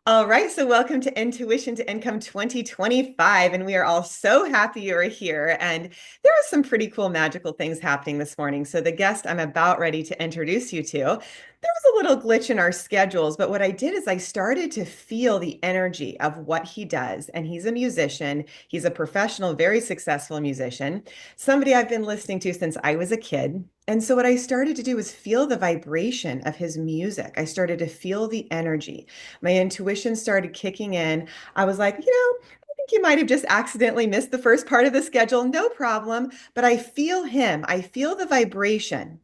All right, so welcome to Intuition to Income 2025, and we are all so happy you are here. And there are some pretty cool magical things happening this morning. So the guest I'm about ready to introduce you to, there was a little glitch in our schedules, but what I did is I started to feel the energy of what he does. And he's a musician. He's a professional, very successful musician, somebody I've been listening to since I was a kid. And so what I started to do was feel the vibration of his music. I started to feel the energy. My intuition started kicking in. I was like, I think you might have just accidentally missed the first part of the schedule. No problem. But I feel him. I feel the vibration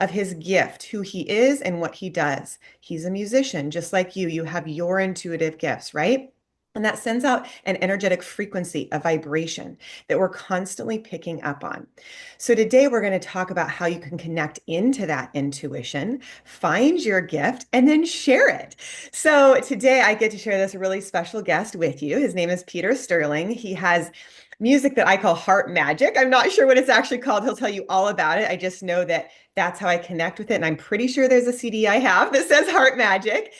of his gift, who he is and what he does. He's a musician, just like you. You have your intuitive gifts, right? And that sends out an energetic frequency, a vibration that we're constantly picking up on. So, today we're going to talk about how you can connect into that intuition, find your gift, and then share it. So today I get to share this really special guest with you. His name is Peter Sterling. He has music that I call Harp Magic. I'm not sure what it's actually called. He'll tell you all about it. I just know that that's how I connect with it. And I'm pretty sure there's a CD I have that says Harp Magic.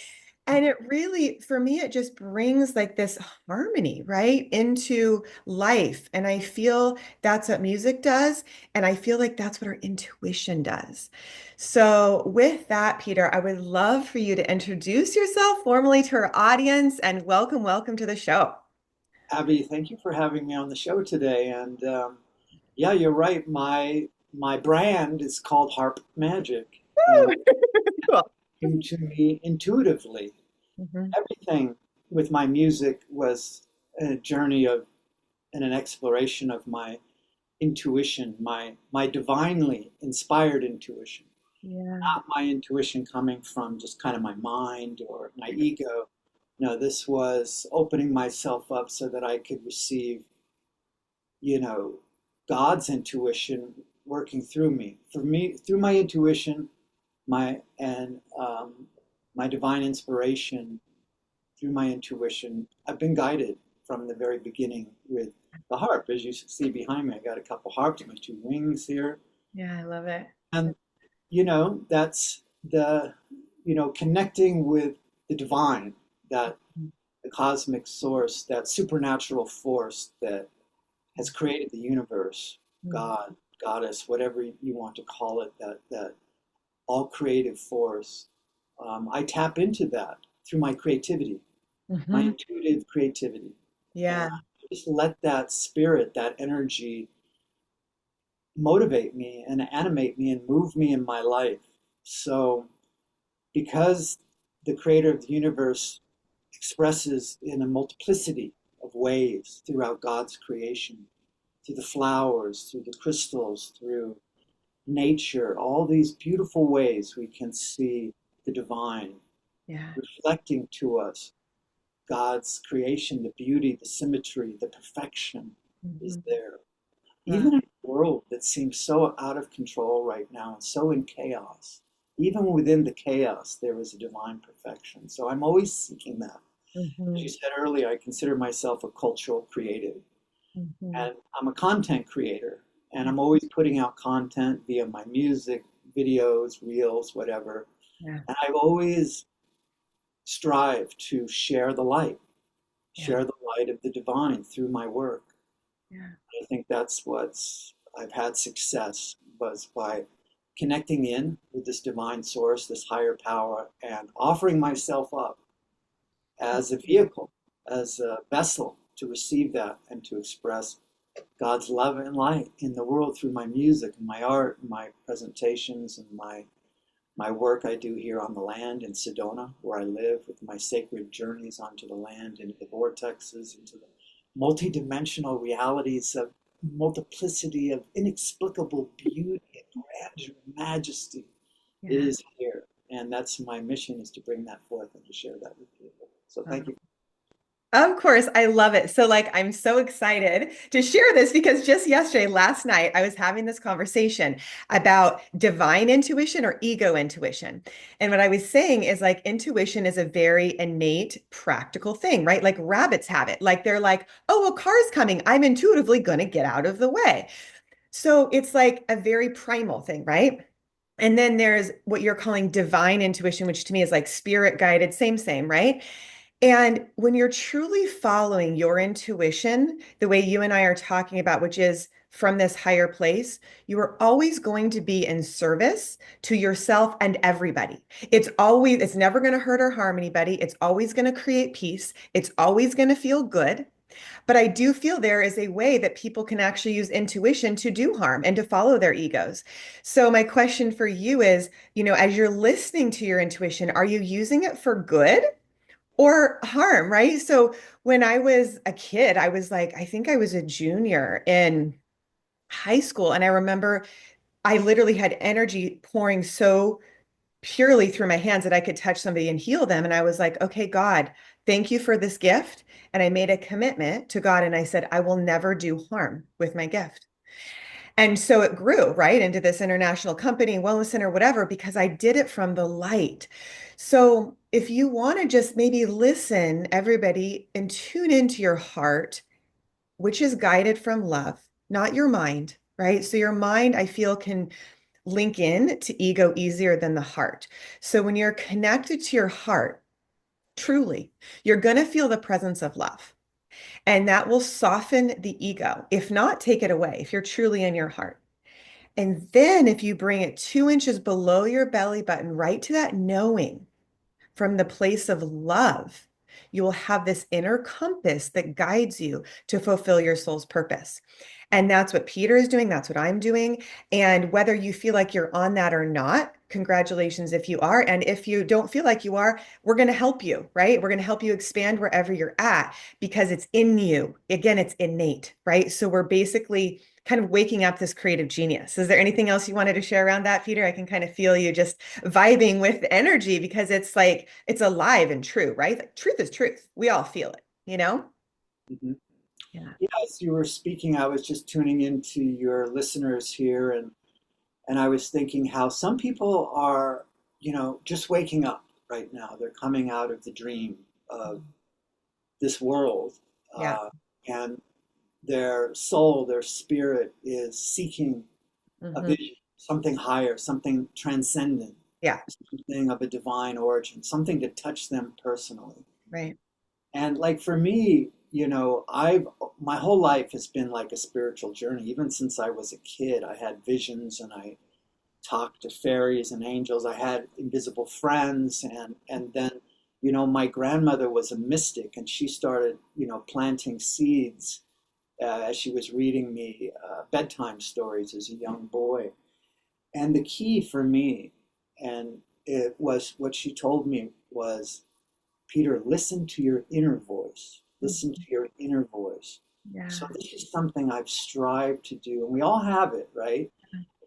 And it really, for me, it just brings like this harmony, right, into life. And I feel that's what music does. And I feel like that's what our intuition does. So, with that, Peter, I would love for you to introduce yourself formally to our audience and welcome to the show. Abby, thank you for having me on the show today. And yeah, you're right. My brand is called Harp Magic, and Woo! Cool. it came to me intuitively. Mhm. Everything with my music was a journey of and an exploration of my intuition, my divinely inspired intuition, Yeah. not my intuition coming from just kind of my mind or my ego. No, this was opening myself up so that I could receive you know, God's intuition working through me. For me, through my intuition, my divine inspiration, through my intuition, I've been guided from the very beginning with the harp. As you see behind me, I got a couple harps, my two wings here, Yeah, I love it. and that's connecting with the divine, that the cosmic source, that supernatural force that has created the universe, Mm-hmm. God, goddess, whatever you want to call it, that all creative force. I tap into that through my creativity, my Hmm. intuitive creativity, and Yeah. just let that spirit, that energy, motivate me and animate me and move me in my life. So, because the creator of the universe expresses in a multiplicity of ways throughout God's creation, through the flowers, through the crystals, through nature, all these beautiful ways we can see the divine Yeah. reflecting to us God's creation, the beauty, the symmetry, the perfection is Hmm. there. Wow. Even in a world that seems so out of control right now and so in chaos, even within the chaos, there is a divine perfection. So I'm always seeking that. As you Hmm. said earlier, I consider myself a cultural creative. Hmm. And I'm a content creator, and I'm always putting out content via my music, videos, reels, whatever. Yeah. And I've always strived to share the light, Yeah. share the light of the divine through my work. Yeah. I think that's what's I've had success was by connecting in with this divine source, this higher power, and offering myself up as a vehicle, as a vessel to receive that and to express God's love and light in the world through my music and my art and my presentations and my work I do here on the land in Sedona, where I live, with my sacred journeys onto the land, into the vortexes, into the multidimensional realities of multiplicity of inexplicable beauty and grandeur and majesty. It Yeah. is here. And that's my mission, is to bring that forth and to share that with people. So thank you. Of course, I love it. So, like, I'm so excited to share this because just yesterday, last night, I was having this conversation about divine intuition or ego intuition. And what I was saying is, like, intuition is a very innate, practical thing, right? Like, rabbits have it. Like, they're like, oh, a car's coming. I'm intuitively going to get out of the way. So, it's like a very primal thing, right? And then there's what you're calling divine intuition, which to me is like spirit guided, same, right? And when you're truly following your intuition, the way you and I are talking about, which is from this higher place, you are always going to be in service to yourself and everybody. It's never going to hurt or harm anybody. It's always going to create peace. It's always going to feel good. But I do feel there is a way that people can actually use intuition to do harm and to follow their egos. So my question for you is, as you're listening to your intuition, are you using it for good or harm, right? So when I was a kid, I was like, I think I was a junior in high school. And I remember I literally had energy pouring so purely through my hands that I could touch somebody and heal them. And I was like, okay, God, thank you for this gift. And I made a commitment to God and I said, I will never do harm with my gift. And so it grew right into this international company, wellness center, whatever, because I did it from the light. So if you want to just maybe listen, everybody, and tune into your heart, which is guided from love, not your mind, right? So your mind, I feel, can link in to ego easier than the heart. So when you're connected to your heart, truly, you're going to feel the presence of love. And that will soften the ego. If not, take it away if you're truly in your heart. And then if you bring it 2 inches below your belly button, right to that knowing from the place of love, you will have this inner compass that guides you to fulfill your soul's purpose. And that's what Peter is doing. That's what I'm doing. And whether you feel like you're on that or not, congratulations if you are. And if you don't feel like you are, we're going to help you, right? We're going to help you expand wherever you're at because it's in you. Again, it's innate, right? So we're basically kind of waking up this creative genius. Is there anything else you wanted to share around that, Peter? I can kind of feel you just vibing with the energy because it's like it's alive and true, right? Like, truth is truth. We all feel it, you know? Mhm. Yeah. Yeah, as you were speaking, I was just tuning into your listeners here, and I was thinking how some people are, just waking up right now. They're coming out of the dream of this world, Yeah. and their soul, their spirit is seeking a Hmm. vision, something higher, something transcendent, Yeah. something of a divine origin, something to touch them personally. Right. And like for me, I've my whole life has been like a spiritual journey. Even since I was a kid, I had visions and I talked to fairies and angels. I had invisible friends, and then, my grandmother was a mystic, and she started, planting seeds as she was reading me bedtime stories as a young boy. And the key for me, and it was what she told me was, Peter, listen to your inner voice. Listen to Mhm. your inner voice. So Yeah. this is something I've strived to do, and we all have it, right?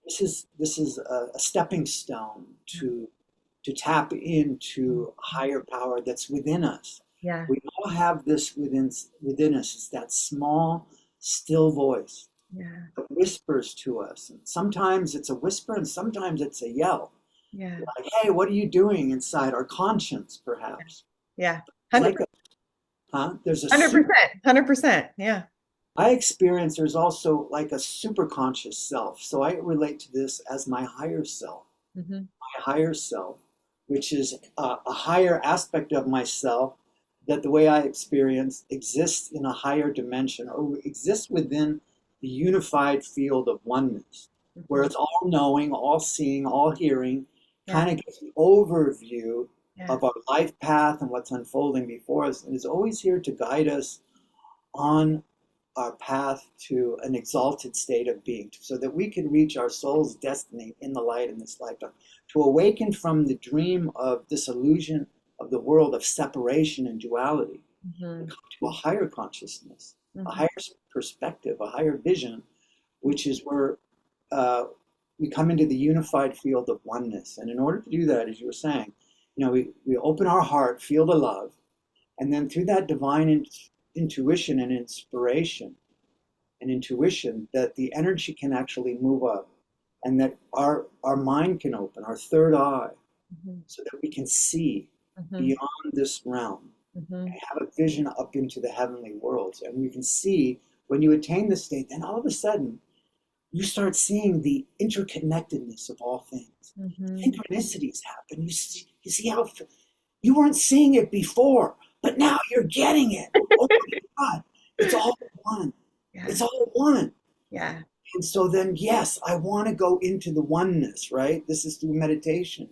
This is a stepping stone to tap into a higher power that's within us. Yeah. We all have this within us. It's that small, still voice Yeah. that whispers to us. And sometimes it's a whisper, and sometimes it's a yell. Yeah. Like, hey, what are you doing inside our conscience, perhaps? Yeah. It's like 100%. there's a 100%. 100%. Yeah. I experience there's also like a super conscious self. So I relate to this as Hmm. my higher self, which is a higher aspect of myself that the way I experience exists in a higher dimension or exists within the unified field of oneness, where Hmm. it's all knowing, all seeing, all hearing, Yeah. kind of gets an overview Yeah. of our life path and what's unfolding before us, and is always here to guide us on our path to an exalted state of being so that we can reach our soul's destiny in the light in this lifetime, to awaken from the dream of this illusion of the world of separation and duality, and Hmm. come to a higher consciousness, a Hmm. higher perspective, a higher vision, which is where we come into the unified field of oneness. And in order to do that, as you were saying, we open our heart, feel the love, and then through that divine intuition and inspiration and intuition, that the energy can actually move up, and that our mind can open, our third eye, Hmm. so that we can see Hmm. beyond this realm Hmm. and have a vision up into the heavenly worlds. And we can see when you attain this state, then all of a sudden you start seeing the interconnectedness of all things. Hmm. Synchronicities happen. You see how you weren't seeing it before, but now you're getting it. Oh my God, it's all one. Yeah. It's all one. Yeah. And so then, yes, I want to go into the oneness, right? This is through meditation.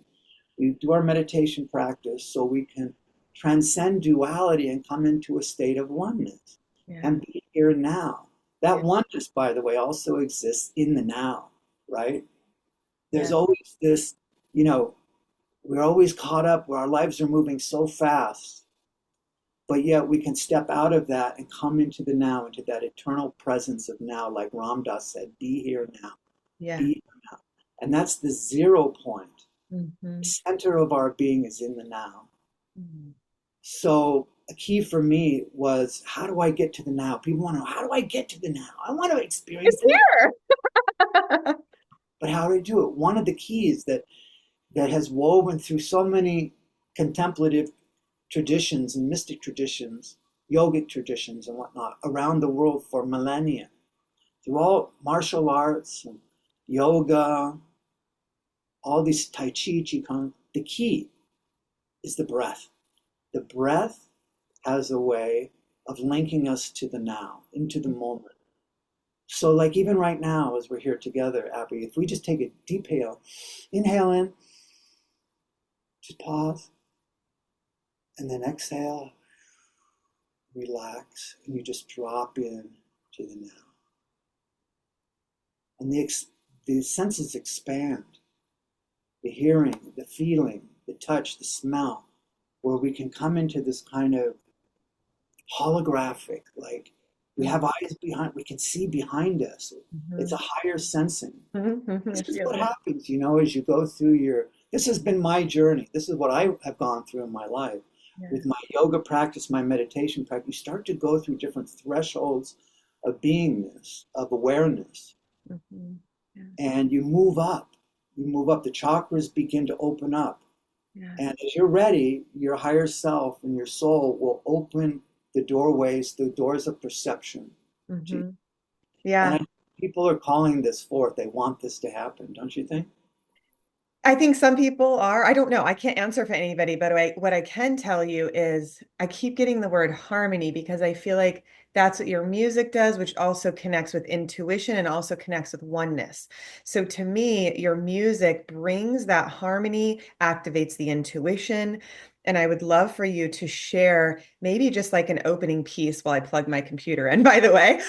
We do our meditation practice so we can transcend duality and come into a state of oneness Yeah. and be here now. Yeah. That oneness, by the way, also exists in the now, right? There's Yeah. always this, you know, we're always caught up where our lives are moving so fast, but yet we can step out of that and come into the now, into that eternal presence of now, like Ram Dass said, be here now, Yeah. be here now. And that's the 0 point. The Hmm. center of our being is in the now. Hmm. So a key for me was, how do I get to the now? People want to know, how do I get to the now? I want to experience It's the now, here. but how do I do it? One of the keys that has woven through so many contemplative traditions and mystic traditions, yogic traditions and whatnot around the world for millennia, through all martial arts and yoga, all these Tai Chi, Qigong, the key is the breath. The breath has a way of linking us to the now, into the moment. So, like even right now, as we're here together, Abby, if we just take a deep inhale in, just pause, and then exhale, relax, and you just drop in to the now. And the senses expand, the hearing, the feeling, the touch, the smell, where we can come into this kind of holographic, like we have eyes behind, we can see behind us. It's Hmm. a higher sensing. Hmm. This I is feel what it. happens, as you go through this has been my journey. This is what I have gone through in my life. Yeah. With my yoga practice, my meditation practice, you start to go through different thresholds of beingness, of awareness, Hmm. Yeah. and you move up. You move up, the chakras begin to open up. Yeah. And as you're ready, your higher self and your soul will open the doorways, the doors of perception. Hmm. And Yeah. people are calling this forth. They want this to happen, don't you think? I think some people are. I don't know. I can't answer for anybody, but what I can tell you is I keep getting the word harmony because I feel like that's what your music does, which also connects with intuition and also connects with oneness. So to me, your music brings that harmony, activates the intuition. And I would love for you to share maybe just like an opening piece while I plug my computer in, by the way,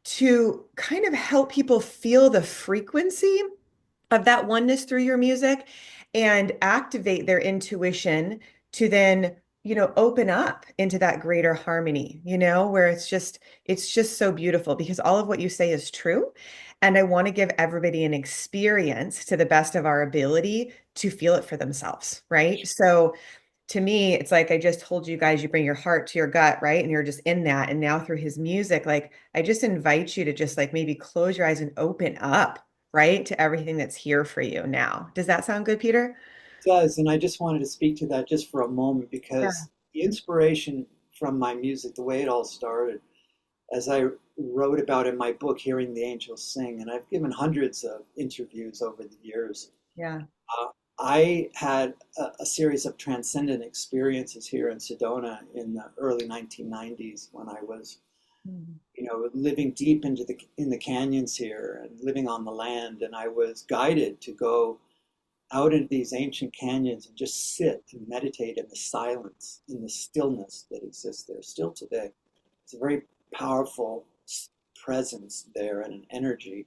to kind of help people feel the frequency of that oneness through your music and activate their intuition to then open up into that greater harmony, where it's just so beautiful because all of what you say is true. And I want to give everybody an experience to the best of our ability to feel it for themselves, right? So to me, it's like I just told you guys, you bring your heart to your gut, right? And you're just in that. And now through his music, like I just invite you to just like maybe close your eyes and open up, right? To everything that's here for you now. Does that sound good, Peter? It does. And I just wanted to speak to that just for a moment Yeah. because the inspiration from my music, the way it all started, as I wrote about in my book, Hearing the Angels Sing, and I've given hundreds of interviews over the years. Yeah. Uh, I had a series of transcendent experiences here in Sedona in the early 1990s when I was, Mhm. living deep in the canyons here and living on the land, and I was guided to go out into these ancient canyons and just sit and meditate in the silence, in the stillness that exists there still today. It's a very powerful presence there and an energy,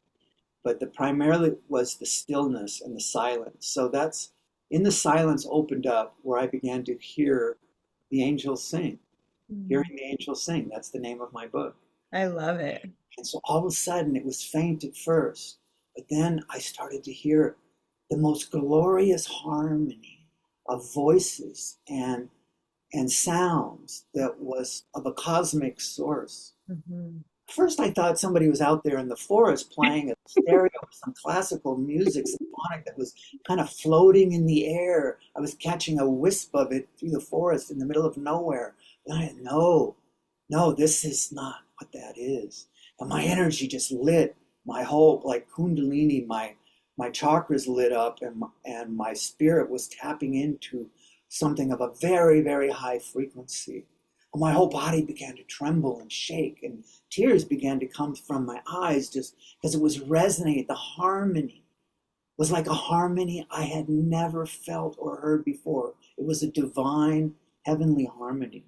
but the primarily was the stillness and the silence. So that's in the silence opened up where I began to hear the angels sing. Mhm. Hearing the angels sing, that's the name of my book. I love it. And so all of a sudden it was faint at first, but then I started to hear the most glorious harmony of voices and sounds that was of a cosmic source. Mhm. First, I thought somebody was out there in the forest playing a stereo with some classical music, symphonic, that was kind of floating in the air. I was catching a wisp of it through the forest in the middle of nowhere. And I no, no, this is not what that is. And my energy just lit my whole, like Kundalini, my chakras lit up, and my spirit was tapping into something of a very, very high frequency. And my whole body began to tremble and shake, and tears began to come from my eyes just because it was resonating. The harmony was like a harmony I had never felt or heard before. It was a divine, heavenly harmony.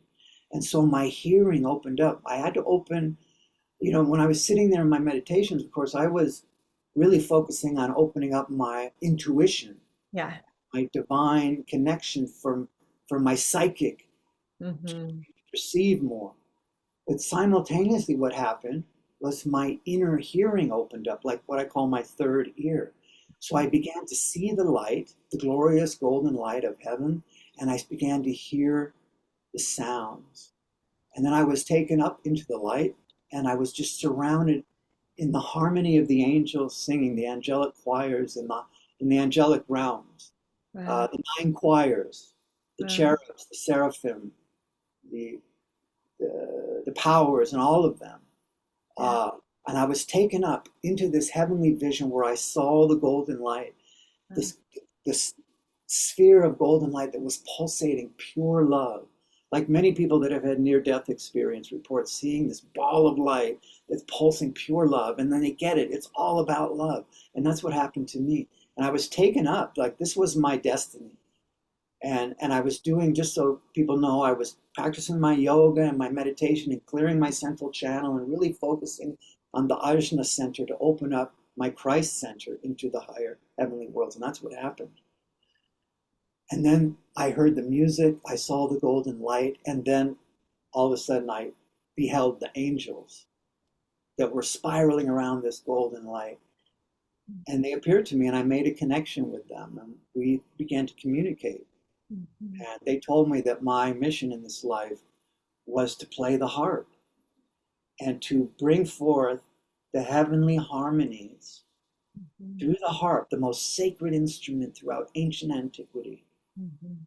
And so my hearing opened up. I had to open, when I was sitting there in my meditations, of course, I was really focusing on opening up my intuition, Yeah. my divine connection from my psychic to Hmm. perceive more. But simultaneously, what happened was my inner hearing opened up, like what I call my third ear. So I began to see the light, the glorious golden light of heaven, and I began to hear the sounds. And then I was taken up into the light, and I was just surrounded in the harmony of the angels singing, the angelic choirs in the angelic realms, Wow. the nine choirs, the Wow. cherubs, the seraphim, the, the powers, and all of them. Yeah. Uh, and I was taken up into this heavenly vision where I saw the golden light, Wow. this this sphere of golden light that was pulsating pure love. Like many people that have had near-death experience report seeing this ball of light that's pulsing pure love, and then they get it. It's all about love, and that's what happened to me. And I was taken up like this was my destiny. And I was doing, just so people know, I was practicing my yoga and my meditation and clearing my central channel and really focusing on the Ajna center to open up my Christ center into the higher heavenly worlds. And that's what happened. And then I heard the music, I saw the golden light, and then all of a sudden I beheld the angels that were spiraling around this golden light. And they appeared to me, and I made a connection with them, and we began to communicate. Mhm. And they told me that my mission in this life was to play the harp and to bring forth the heavenly harmonies Mhm. through the harp, the most sacred instrument throughout ancient antiquity, Mhm.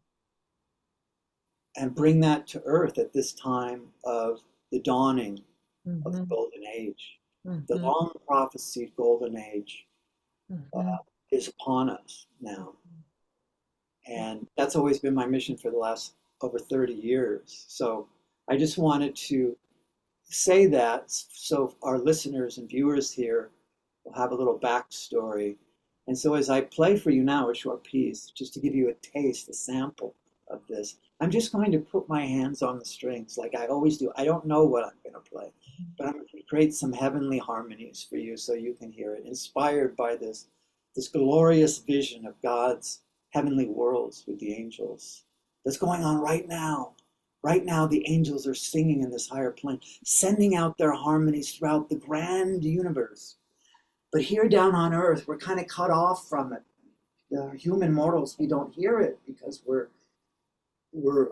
and bring that to earth at this time of the dawning of the Mhm. golden age. The Mhm. long prophesied golden age Mhm. is upon us now. And that's always been my mission for the last over 30 years. So I just wanted to say that so our listeners and viewers here will have a little backstory. And so as I play for you now a short piece, just to give you a taste, a sample of this, I'm just going to put my hands on the strings like I always do. I don't know what I'm going to play, but I'm going to create some heavenly harmonies for you so you can hear it, inspired by this glorious vision of God's heavenly worlds with the angels that's going on right now. Right now, the angels are singing in this higher plane, sending out their harmonies throughout the grand universe. But here down on earth, we're kind of cut off from it. The human mortals, we don't hear it because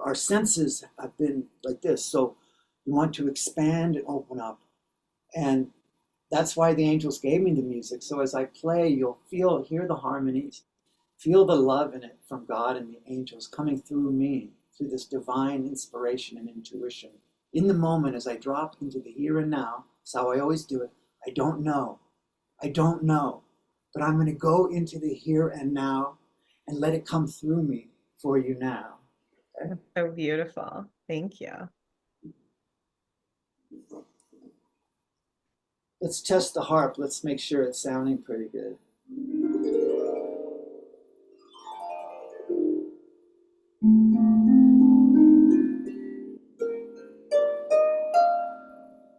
our senses have been like this. So we want to expand and open up. And that's why the angels gave me the music. So as I play, you'll hear the harmonies, feel the love in it from God and the angels coming through me, through this divine inspiration and intuition. In the moment, as I drop into the here and now, that's how I always do it. I don't know. I don't know. But I'm going to go into the here and now and let it come through me for you now. Okay? That's so beautiful. Thank you. Let's test the harp. Let's make sure it's sounding pretty good.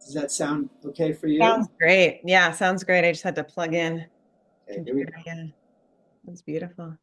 Does that sound okay for you? Sounds great. Yeah, sounds great. I just had to plug in Okay, here we computer. go. Yeah, that's beautiful.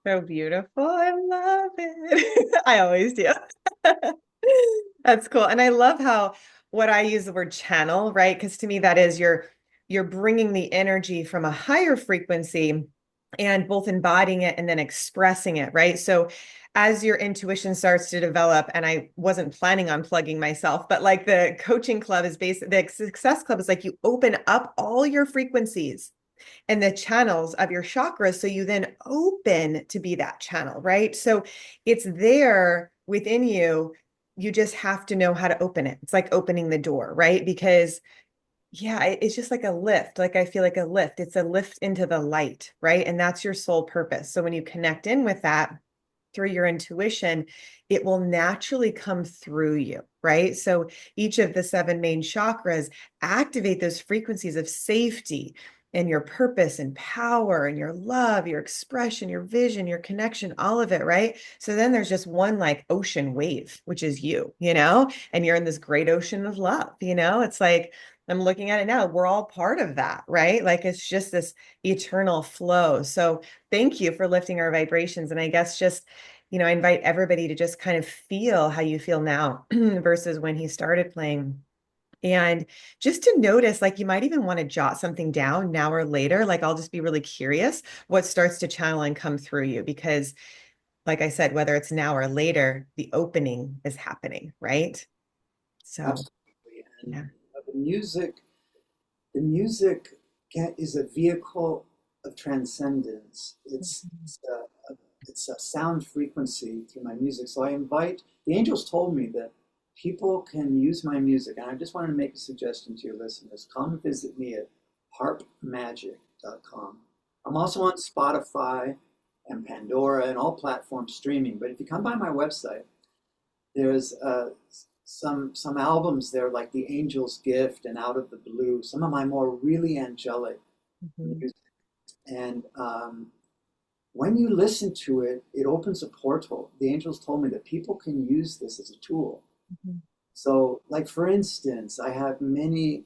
So beautiful. I love it. I always do. That's cool. And I love how what I use the word channel, right? Because to me that is you're bringing the energy from a higher frequency and both embodying it and then expressing it, right? So as your intuition starts to develop, and I wasn't planning on plugging myself, but like the coaching club is based, the success club is like you open up all your frequencies and the channels of your chakras. So you then open to be that channel, right? So it's there within you. You just have to know how to open it. It's like opening the door, right? Because yeah, it's just like a lift. Like I feel like a lift. It's a lift into the light, right? And that's your soul purpose. So when you connect in with that through your intuition, it will naturally come through you, right? So each of the seven main chakras activate those frequencies of safety and your purpose and power and your love, your expression, your vision, your connection, all of it, right? So then there's just one like ocean wave, which is you, and you're in this great ocean of love. It's like, I'm looking at it now. We're all part of that, right? Like it's just this eternal flow. So thank you for lifting our vibrations. And I guess just, I invite everybody to just kind of feel how you feel now versus when he started playing. And just to notice, like you might even want to jot something down now or later. Like I'll just be really curious what starts to channel and come through you because, like I said, whether it's now or later, the opening is happening, right? So, Absolutely. And yeah. the music is a vehicle of transcendence. It's a sound frequency through my music. So I invite the angels told me that people can use my music, and I just wanted to make a suggestion to your listeners. Come visit me at harpmagic.com. I'm also on Spotify and Pandora and all platforms streaming. But if you come by my website, there's some albums there like The Angel's Gift and Out of the Blue, some of my more really angelic Mhm, music. And when you listen to it, it opens a portal. The angels told me that people can use this as a tool. mhm, So, like for instance, I have many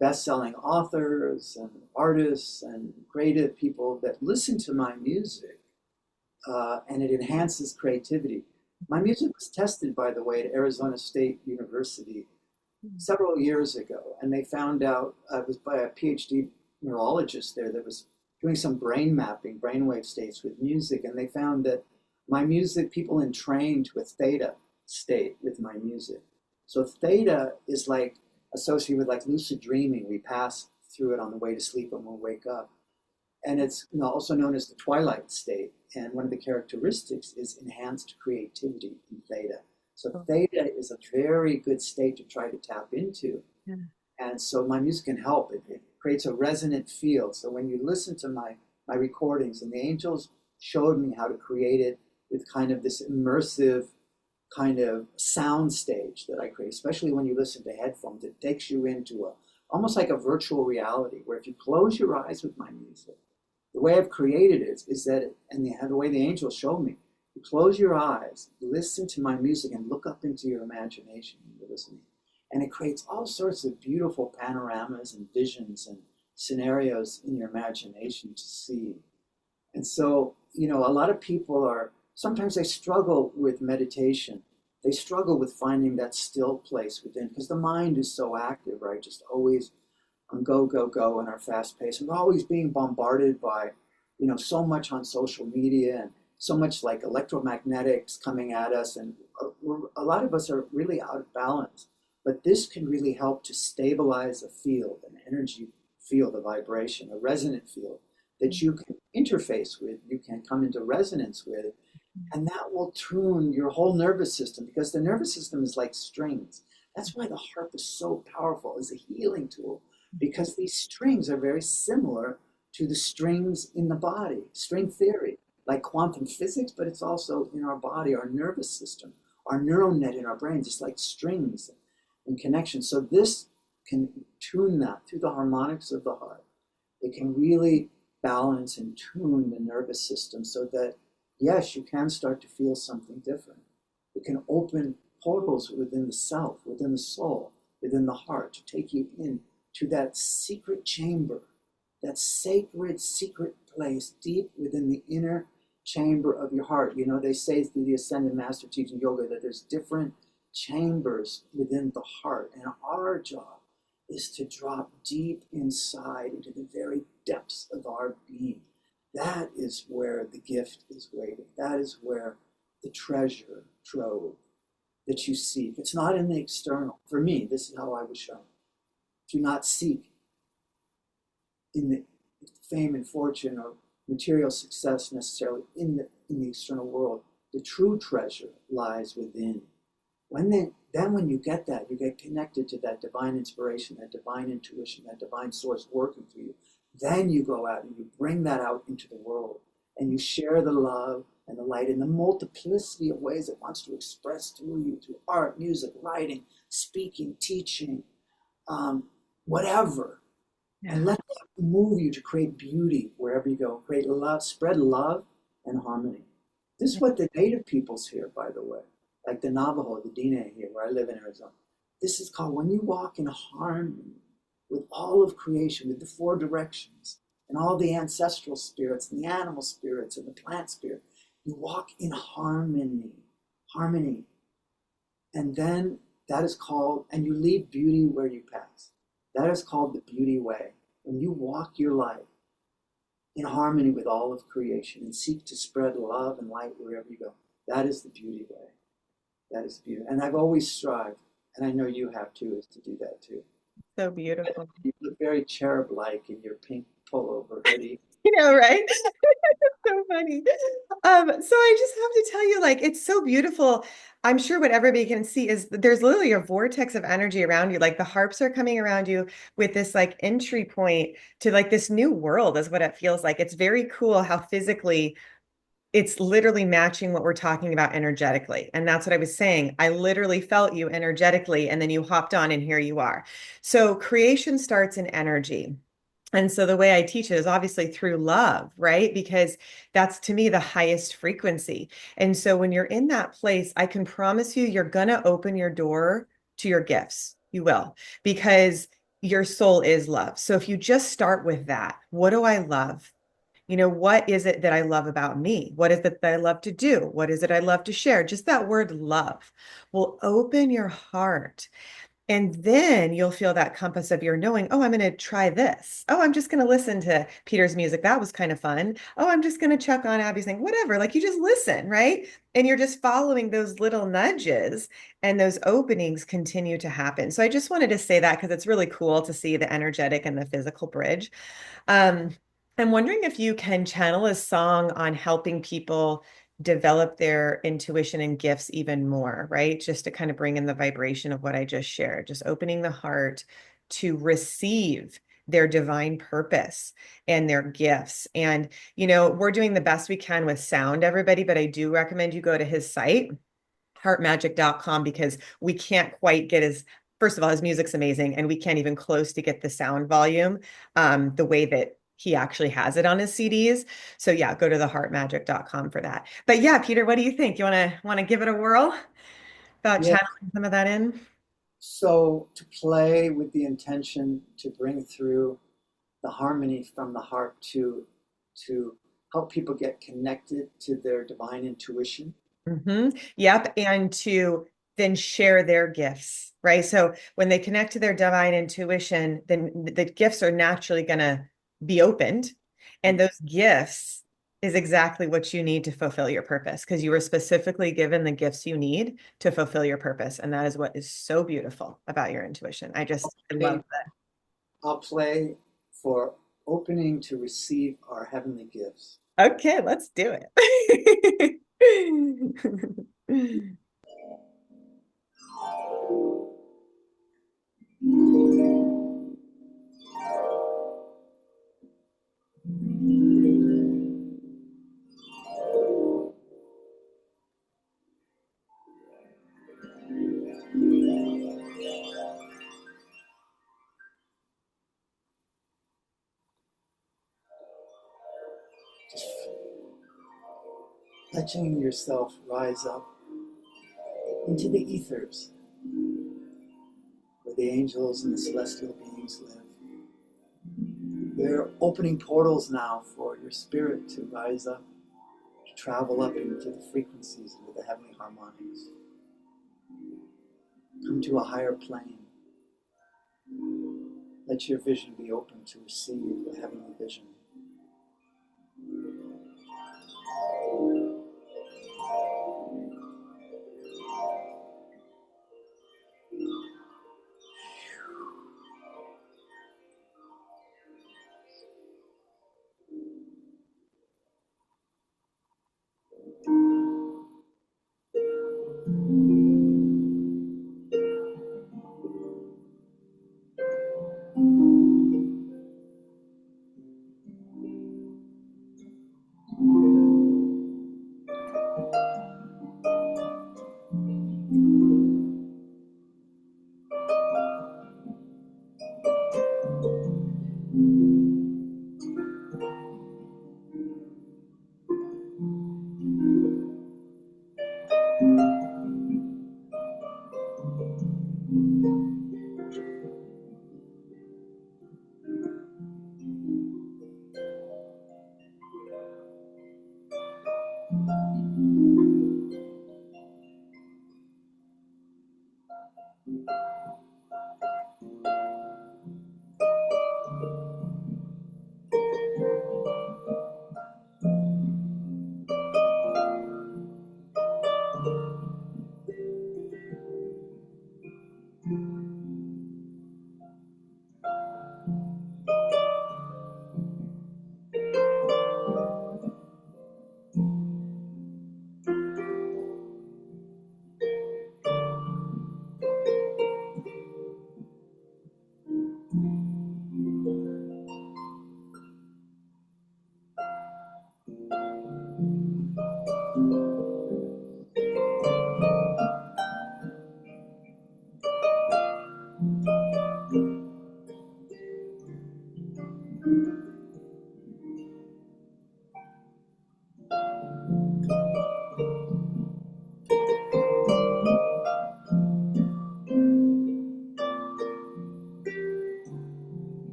best-selling authors and artists and creative people that listen to my music, and it enhances creativity. My music was tested, by the way, at Arizona State University mhm, several years ago, and they found out it was by a PhD neurologist there that was doing some brain mapping, brainwave states with music, and they found that my music, people entrained with theta state with my music. So theta is like associated with like lucid dreaming. We pass through it on the way to sleep and we'll wake up. and it's also known as the twilight state. And one of the characteristics is enhanced creativity in theta. So Oh, theta is a very good state to try to tap into. yeah. And so my music can help. It creates a resonant field. So when you listen to my recordings, and the angels showed me how to create it with kind of this immersive kind of sound stage that I create, especially when you listen to headphones, it takes you into a almost like a virtual reality where if you close your eyes with my music, the way I've created it is that, the way the angels show me, you close your eyes, listen to my music, and look up into your imagination when you're listening. And it creates all sorts of beautiful panoramas and visions and scenarios in your imagination to see. And so, a lot of people sometimes they struggle with meditation. They struggle with finding that still place within because the mind is so active, right? Just always on go, go, go in our fast pace. And we're always being bombarded by, so much on social media and so much like electromagnetics coming at us. And a lot of us are really out of balance. But this can really help to stabilize a field, an energy field, a vibration, a resonant field that you can interface with, you can come into resonance with, and that will tune your whole nervous system because the nervous system is like strings. That's why the harp is so powerful as a healing tool because these strings are very similar to the strings in the body, string theory, like quantum physics, but it's also in our body, our nervous system, our neural net in our brains. It's like strings and connections. So this can tune that through the harmonics of the harp. It can really balance and tune the nervous system so that, yes, you can start to feel something different. It can open portals within the self, within the soul, within the heart to take you in to that secret chamber, that sacred, secret place deep within the inner chamber of your heart. They say through the Ascended Master teaching yoga that there's different chambers within the heart. And our job is to drop deep inside into the very depths of our being. That is where the gift is waiting. That is where the treasure trove that you seek. It's not in the external. For me, this is how I was shown. Do not seek in the fame and fortune or material success necessarily in the external world. The true treasure lies within. Then when you get that, you get connected to that divine inspiration, that divine intuition, that divine source working through you. Then you go out and you bring that out into the world and you share the love and the light in the multiplicity of ways it wants to express through you, through art, music, writing, speaking, teaching, whatever. Yeah. And let that move you to create beauty wherever you go. Create love, spread love and harmony. This is what the native peoples here, by the way, like the Navajo, the Diné here, where I live in Arizona. This is called when you walk in harmony with all of creation, with the four directions, and all the ancestral spirits, and the animal spirits, and the plant spirit. You walk in harmony, harmony. And then that is called, and you leave beauty where you pass. That is called the beauty way. When you walk your life in harmony with all of creation and seek to spread love and light wherever you go, that is the beauty way. That is beauty. And I've always strived, and I know you have too, is to do that too. So beautiful. You look very cherub-like in your pink pullover hoodie. Right? So funny. So I just have to tell you, like, it's so beautiful. I'm sure what everybody can see is that there's literally a vortex of energy around you. Like the harps are coming around you with this like entry point to like this new world is what it feels like. It's very cool how physically it's literally matching what we're talking about energetically. And that's what I was saying. I literally felt you energetically, and then you hopped on, and here you are. So creation starts in energy. And so the way I teach it is obviously through love, right? Because that's to me the highest frequency. And so when you're in that place, I can promise you, you're going to open your door to your gifts. You will, because your soul is love. So if you just start with that, what do I love? What is it that I love about me? What is it that I love to do? What is it I love to share? Just that word love will open your heart. And then you'll feel that compass of your knowing, oh, I'm going to try this. Oh, I'm just going to listen to Peter's music. That was kind of fun. Oh, I'm just going to check on Abby's thing, whatever. Like you just listen, right? And you're just following those little nudges and those openings continue to happen. So I just wanted to say that because it's really cool to see the energetic and the physical bridge. Um, I'm wondering if you can channel a song on helping people develop their intuition and gifts even more, right? Just to kind of bring in the vibration of what I just shared, just opening the heart to receive their divine purpose and their gifts. And, we're doing the best we can with sound, everybody, but I do recommend you go to his site, harpmagic.com, because we can't quite get his, first of all, his music's amazing, and we can't even close to get the sound volume the way that he actually has it on his CDs. So yeah, go to the harpmagic.com for that. But yeah, Peter, what do you think? You want to give it a whirl about Yeah. channeling some of that in? So to play with the intention to bring through the harmony from the harp to help people get connected to their divine intuition. Yep. And to then share their gifts, right? So when they connect to their divine intuition, then the gifts are naturally going to be opened. And those gifts is exactly what you need to fulfill your purpose because you were specifically given the gifts you need to fulfill your purpose. And that is what is so beautiful about your intuition. I love Okay, I'll play for opening to receive our heavenly gifts. that. Okay, let's do it. Just letting yourself rise up into the ethers where the angels and the celestial beings live. They're opening portals now for your spirit to rise up, to travel up into the frequencies, into the heavenly harmonies. Come to a higher plane. Let your vision be open to receive the heavenly vision.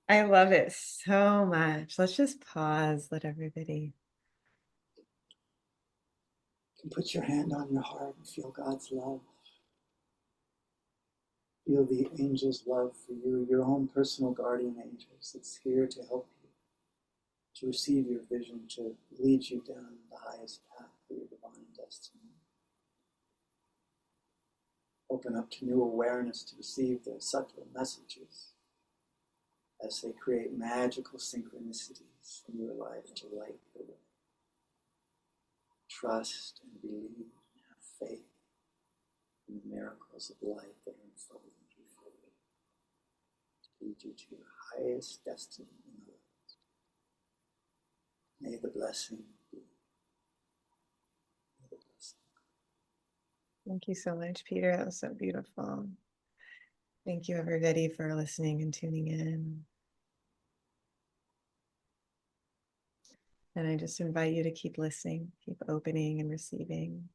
I love it so much. Let's just pause, let everybody. You can put your hand on your heart and feel God's love. Feel the angel's love for you, your own personal guardian angels that's here to help you, to receive your vision, to lead you down the highest path for your divine destiny. Open up to new awareness to receive their subtle messages as they create magical synchronicities in your life to light the way. Trust and believe and have faith in the miracles of life that are unfolding before you to lead you to your highest destiny in the world. May the blessing be. May the blessing. Thank you so much, Peter. That was so beautiful. Thank you, everybody, for listening and tuning in. And I just invite you to keep listening, keep opening and receiving.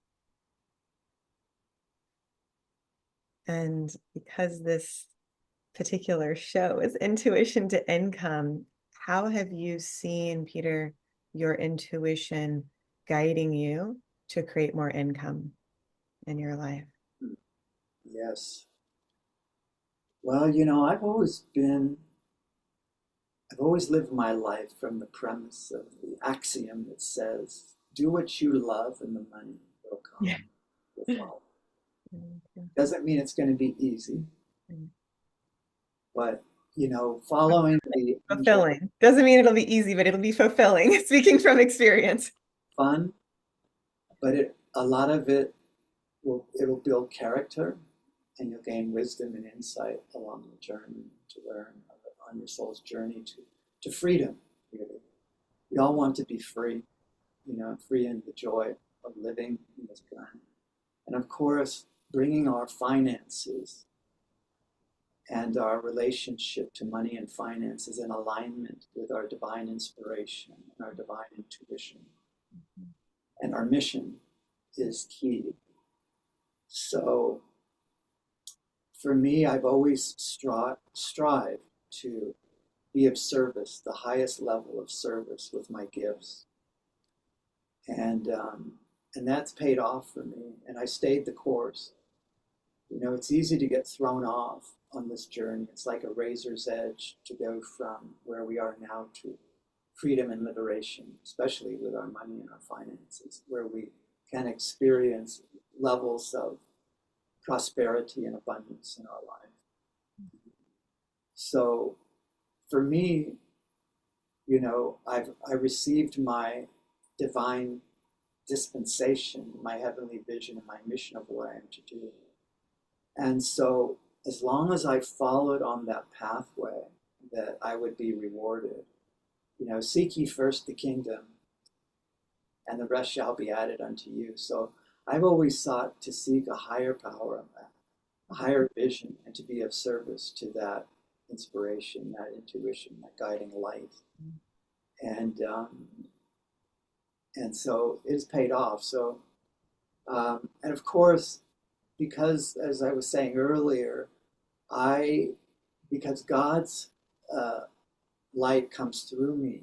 And because this particular show is Intuition to Income, how have you seen, Peter, your intuition guiding you to create more income in your life? Yes. Well, I've always lived my life from the premise of the axiom that says, do what you love and the money will Yeah. come, will follow. Doesn't mean it's going to be easy, but, following the angel Fulfilling. Doesn't mean it'll be easy, but it'll be fulfilling, speaking from experience. fun, but a lot of it'll build character and you'll gain wisdom and insight along the journey to learn on your soul's journey to freedom, really. We all want to be free, free in the joy of living in this planet. And of course, bringing our finances and our relationship to money and finances in alignment with our divine inspiration and our divine intuition. And our mission is key. So for me, I've always strived to be of service, the highest level of service with my gifts. And that's paid off for me. And I stayed the course. It's easy to get thrown off on this journey. It's like a razor's edge to go from where we are now to freedom and liberation, especially with our money and our finances, where we can experience levels of prosperity and abundance in our life. So for me, I received my divine dispensation, my heavenly vision, and my mission of what I am to do. And so as long as I followed on that pathway, that I would be rewarded. Seek ye first the kingdom, and the rest shall be added unto you. So I've always sought to seek a higher power, a higher vision, and to be of service to that inspiration, that intuition, that guiding light. And so it's paid off. So and of course, because as I was saying earlier, because God's light comes through me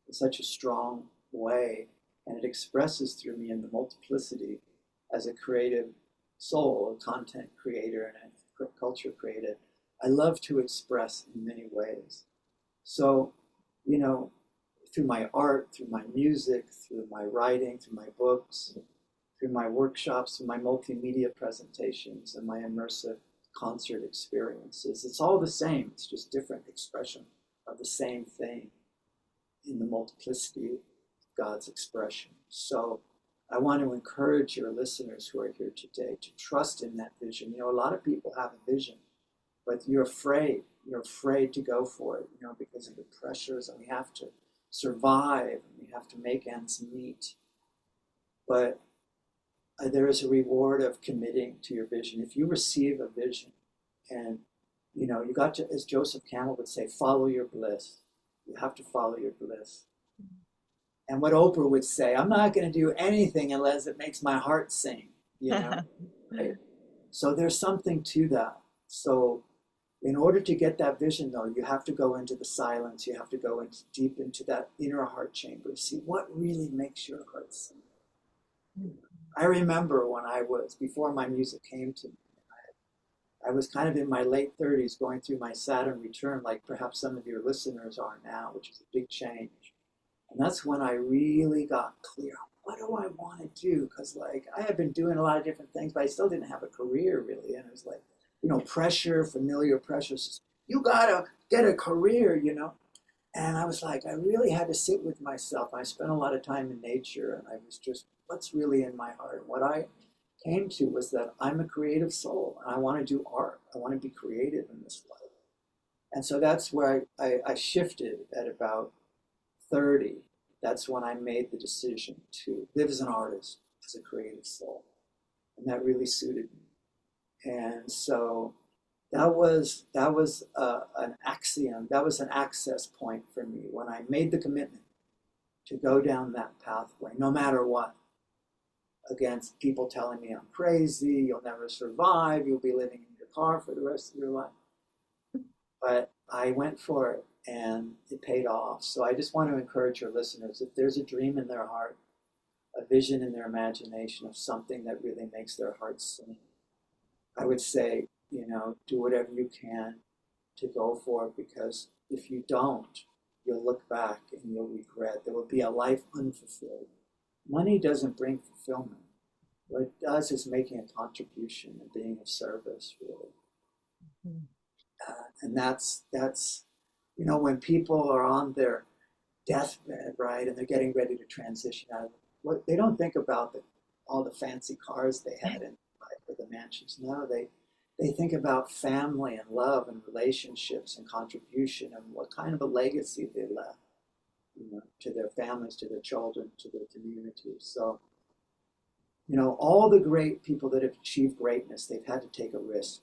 in such a strong way, and it expresses through me in the multiplicity as a creative soul, a content creator, and a culture creator. I love to express in many ways. So, through my art, through my music, through my writing, through my books, through my workshops, through my multimedia presentations, and my immersive concert experiences, it's all the same. It's just different expression of the same thing in the multiplicity of God's expression. So I want to encourage your listeners who are here today to trust in that vision. A lot of people have a vision, but you're afraid. You're afraid to go for it, because of the pressures, and we have to survive, and we have to make ends meet. But there is a reward of committing to your vision. If you receive a vision and you got to, as Joseph Campbell would say, follow your bliss. You have to follow your bliss. And what Oprah would say, I'm not going to do anything unless it makes my heart sing, Right? So there's something to that. So, In order to get that vision, though, you have to go into the silence. You have to go into deep into that inner heart chamber. See what really makes your heart sing. I remember when I was, before my music came to me, I was kind of in my late 30s going through my Saturn return, like perhaps some of your listeners are now, which is a big change. And that's when I really got clear. What do I want to do? Because like I had been doing a lot of different things, but I still didn't have a career really. And it was like, pressure, familiar pressures. You gotta get a career, And I was like, I really had to sit with myself. I spent a lot of time in nature and I was just, what's really in my heart? What I came to was that I'm a creative soul and I want to do art. I want to be creative in this life. And so that's where I shifted at about 30. That's when I made the decision to live as an artist, as a creative soul. And that really suited me. And so that was an axiom. That was an access point for me when I made the commitment to go down that pathway, no matter what. Against people telling me I'm crazy, you'll never survive, you'll be living in your car for the rest of your life. But I went for it and it paid off. So I just want to encourage your listeners, if there's a dream in their heart, a vision in their imagination of something that really makes their heart sing, I would say, do whatever you can to go for it, because if you don't, you'll look back and you'll regret. There will be a life unfulfilled. Money doesn't bring fulfillment. What it does is making a contribution and being of service, really. Mhm. And that's when people are on their deathbed, right, and they're getting ready to transition out of what they don't think about all the fancy cars they had in life or the mansions. No, they think about family and love and relationships and contribution and what kind of a legacy they left, to their families, to their children, to their communities. So, all the great people that have achieved greatness, they've had to take a risk.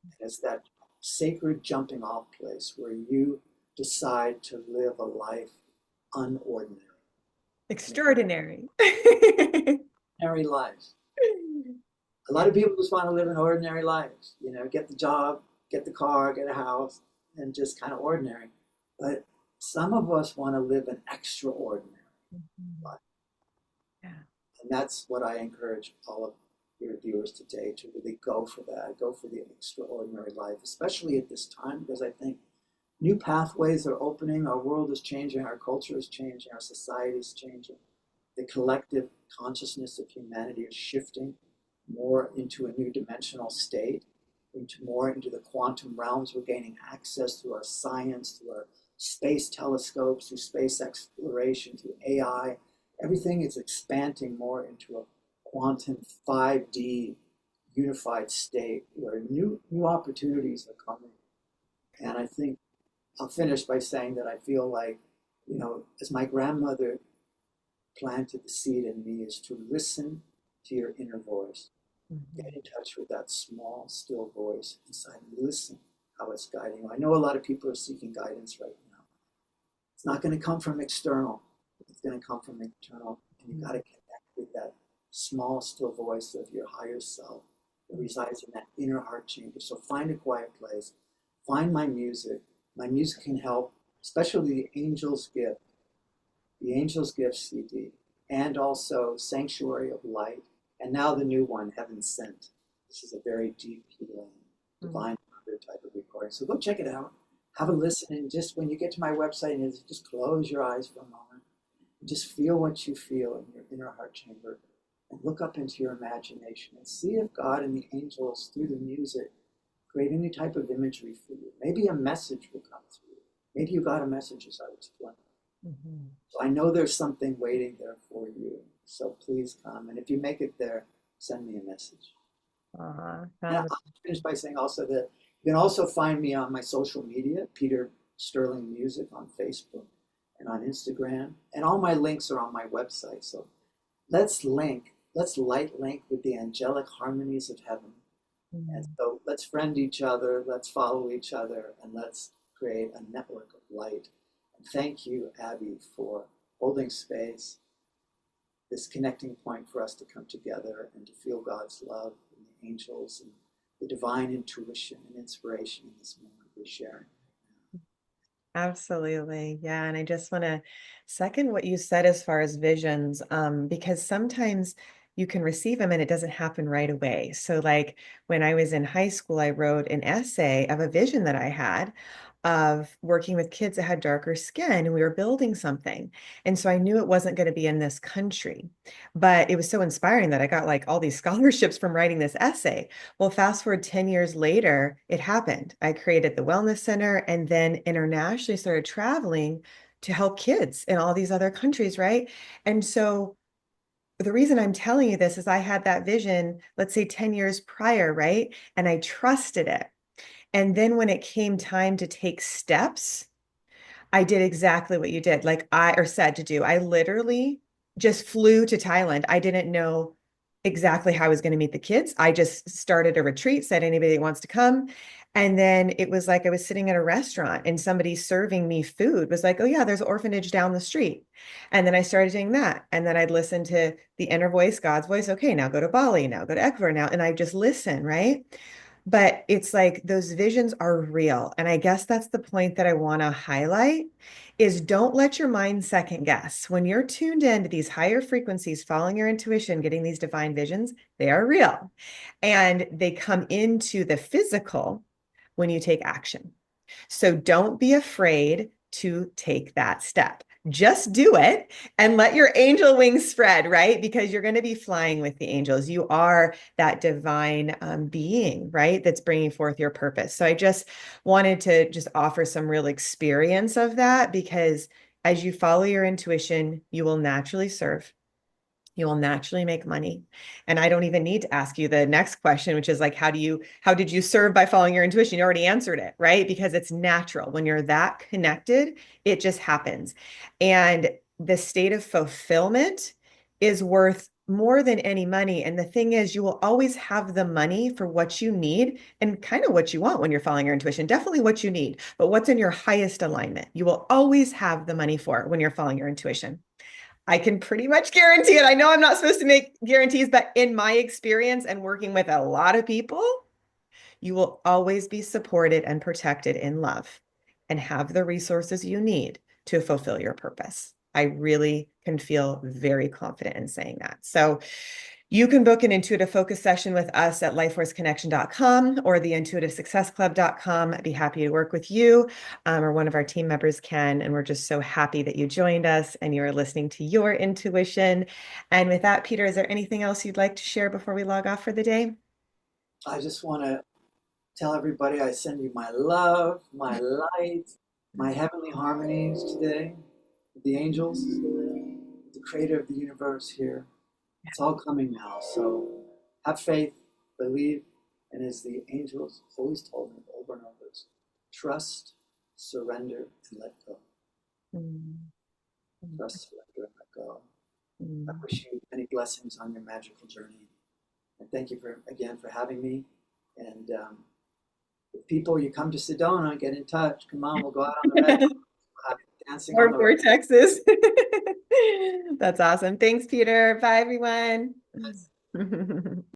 And it's that sacred jumping off place where you decide to live a life unordinary. Extraordinary. Ordinary lives. A lot of people just want to live an ordinary lives, get the job, get the car, get a house, and just kind of ordinary. But some of us want to live an extraordinary Mhm. life. Yeah. And that's what I encourage all of your viewers today to really go for that. Go for the extraordinary life, especially at this time, because I think new pathways are opening. Our world is changing, our culture is changing, our society is changing. The collective consciousness of humanity is shifting more into a new dimensional state, into the quantum realms. We're gaining access through our science, through our space telescopes, through space exploration, through AI. Everything is expanding more into a quantum 5D unified state where new opportunities are coming. And I think I'll finish by saying that I feel like, as my grandmother planted the seed in me, is to listen to your inner voice. Get Mhm. in touch with that small, still voice inside and listen how it's guiding you. I know a lot of people are seeking guidance right now. It's not going to come from external. It's going to come from internal. And you got to connect with that small, still voice of your higher self that resides in that inner heart chamber. So find a quiet place. Find my music. My music can help, especially the Angel's Gift CD, and also Sanctuary of Light, and now the new one, Heaven Sent. This is a very deep, healing, Mhm. divine type of recording. So go check it out. Have a listen, and just when you get to my website, and just close your eyes for a moment. And just feel what you feel in your inner heart chamber, and look up into your imagination and see if God and the angels, through the music, create any type of imagery for you. Maybe a message will come through. Maybe you got a message as I was playing. Mhm. So I know there's something waiting there for you. So please come. And if you make it there, send me a message. And Fabulous. I'll finish by saying also that you can also find me on my social media, Peter Sterling Music on Facebook and on Instagram. And all my links are on my website. So let's light link with the angelic harmonies of heaven. And Mhm. so let's friend each other, let's follow each other, and let's create a network of light. And thank you, Abby, for holding space, this connecting point for us to come together and to feel God's love and the angels and the divine intuition and inspiration in this moment we're sharing. Absolutely. Yeah. And I just want to second what you said as far as visions, because sometimes you can receive them and it doesn't happen right away. So, like when I was in high school, I wrote an essay of a vision that I had of working with kids that had darker skin and we were building something. And so I knew it wasn't going to be in this country, but it was so inspiring that I got like all these scholarships from writing this essay. Well, fast forward 10 years later, it happened. I created the Wellness Center and then internationally started traveling to help kids in all these other countries, right? And so the reason I'm telling you this is I had that vision, let's say 10 years prior, right? And I trusted it. And then when it came time to take steps, I did exactly what you did, like I or said to do. I literally just flew to Thailand. I didn't know exactly how I was going to meet the kids. I just started a retreat, said anybody that wants to come. And then it was like I was sitting at a restaurant and somebody serving me food was like, oh, yeah, there's an orphanage down the street. And then I started doing that. And then I'd listen to the inner voice, God's voice. Okay, now go to Bali, now go to Ecuador now. And I just listen, right? But it's like those visions are real. And I guess that's the point that I want to highlight is don't let your mind second guess. When you're tuned into these higher frequencies, following your intuition, getting these divine visions, they are real. And they come into the physical when you take action. So don't be afraid to take that step. Just do it and let your angel wings spread, right? Because you're going to be flying with the angels. You are that divine being, right? That's bringing forth your purpose. So I just wanted to just offer some real experience of that because as you follow your intuition, you will naturally serve. You will naturally make money. And I don't even need to ask you the next question, which is like, how did you serve by following your intuition? You already answered it, right? Because it's natural. When you're that connected, it just happens. And the state of fulfillment is worth more than any money. And the thing is, you will always have the money for what you need and kind of what you want when you're following your intuition, definitely what you need, but what's in your highest alignment. You will always have the money for when you're following your intuition. I can pretty much guarantee it. I know I'm not supposed to make guarantees, but in my experience and working with a lot of people, you will always be supported and protected in love and have the resources you need to fulfill your purpose. I really can feel very confident in saying that. So you can book an intuitive focus session with us at lifeforceconnection.com or the intuitivesuccessclub.com. I'd be happy to work with you or one of our team members can. And we're just so happy that you joined us and you are listening to your intuition. And with that, Peter, is there anything else you'd like to share before we log off for the day? I just want to tell everybody I send you my love, my light, my heavenly harmonies today. The angels, the creator of the universe here. It's all coming now. So have faith, believe, and as the angels always told me over and over, trust, surrender, and let go. Mm, Trust, surrender, and let go. I mm. wish you many blessings on your magical journey. And thank you again for having me. And if people, you come to Sedona, get in touch. Come on, we'll go out on the red. We'll have dancing on Or the red. vortexes. That's awesome. Thanks, Peter. Bye, everyone.